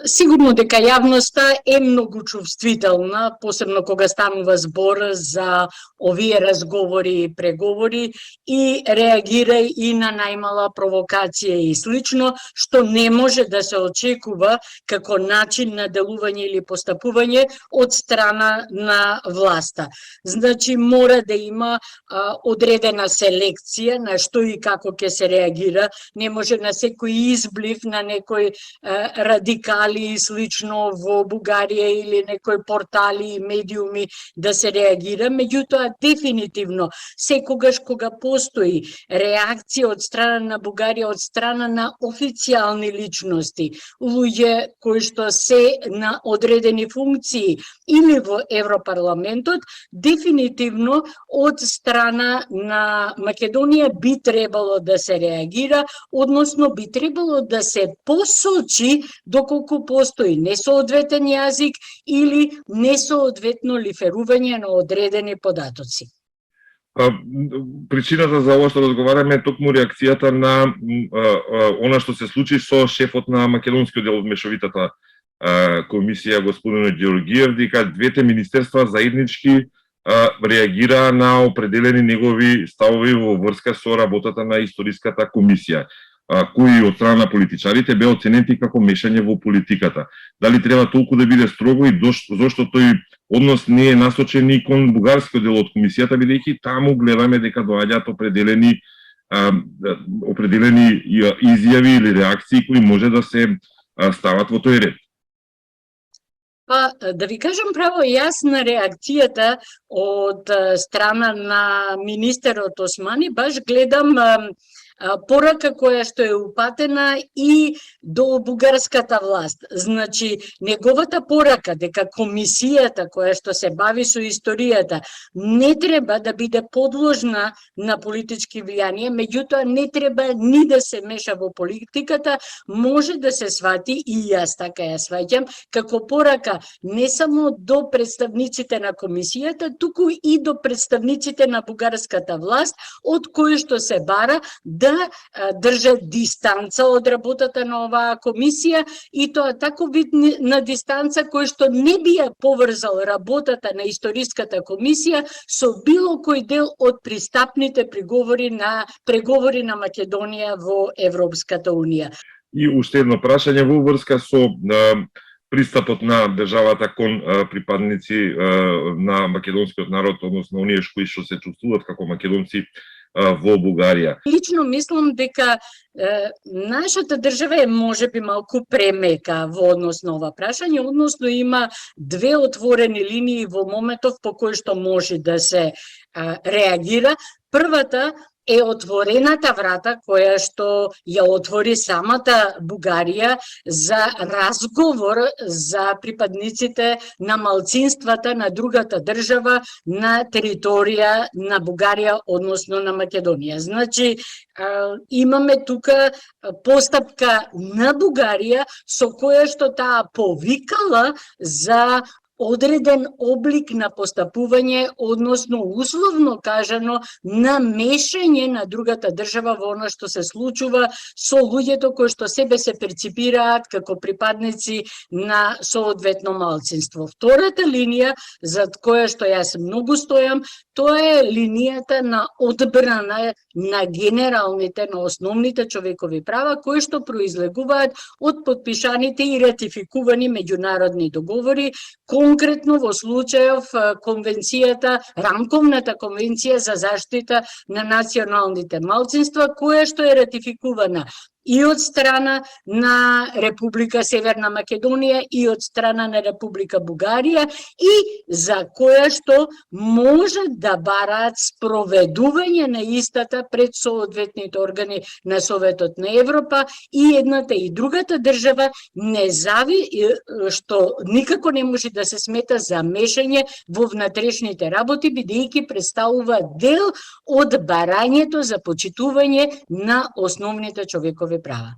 Сигурно дека јавноста е многу чувствителна, посебно кога станува збор за овие разговори и преговори и реагира и на најмала провокација и слично, што не може да се очекува како начин на делување или постапување од страна на власта. Значи, мора да има одредена селекција на што и како ќе се реагира. Не може на секој изблив, на некој радикал и слично во Бугарија или некои портали и медиуми да се реагира, меѓутоа дефинитивно секогаш кога постои реакција од страна на Бугарија, од страна на официјални личности, луѓе кои што се на одредени функции или во Европарламентот, дефинитивно од страна на Македонија би требало да се реагира, односно би требало да се посочи доколку постои несоодветен јазик или несоодветно лиферување на одредени податоци. Причината за ова што разговараме е токму реакцијата на она што се случи со шефот на македонскиот дел од мешовитата комисија господинот Ѓеоргиев, дека двете министерства заеднички реагираа на определени негови ставови во врска со работата на историската комисија, кои од страна на политичарите беа оценети како мешање во политиката. Дали треба толку да биде строго и зошто тој однос не е насочен и кон бугарскиот дел од комисијата, бидејќи таму гледаме дека доаѓаат определени изјави или реакции кои може да се стават во тој ред. Па, да ви кажам право, јас на реакцијата од страна на министерот Османи баш гледам порака која што е упатена и до бугарската власт. Значи, неговата порака дека комисијата која што се бави со историјата не треба да биде подложна на политички влијанија, меѓутоа не треба ни да се меша во политиката, може да се свати, и јас така ја сваќам, како порака не само до представниците на комисијата, туку и до представниците на бугарската власт, од кои што се бара да држат дистанца од работата на оваа комисија, и тоа таков вид на дистанца кој што не би ја поврзал работата на историската комисија со било кој дел од пристапните преговори на Македонија во Европската унија. И уште едно прашање во врска со пристапот на државата кон припадници на македонскиот народ, односно оние кои што се чувствуваат како македонци во Бугарија. Лично мислам дека нашата држава е можеби малку премека во однос на ова прашање, односно има две отворени линии во моментов по кои што може да се реагира. Првата е отворената врата која што ја отвори самата Бугарија за разговор за припадниците на малцинствата на другата држава на територија на Бугарија, односно на Македонија. Значи, имаме тука постапка на Бугарија со која што таа повикала за одреден облик на постапување, односно условно кажано на мешање на другата држава во она што се случува со луѓето кои што себе се перципираат како припадници на соодветно малцинство. Втората линија за која што јас многу стојам, тоа е линијата на одбрана на генералните, на основните човекови права кои што произлегуваат од подпишаните и ратификувани меѓународни договори, конкретно во случајов конвенцијата, рамковната конвенција за заштита на националните малцинства, која што е ратификувана и од страна на Република Северна Македонија и од страна на Република Бугарија, и за која што може да бараат спроведување на истата пред соодветните органи на Советот на Европа, и едната и другата држава што никако не може да се смета за мешање во внатрешните работи, бидејќи представува дел од барањето за почитување на основните човекови права.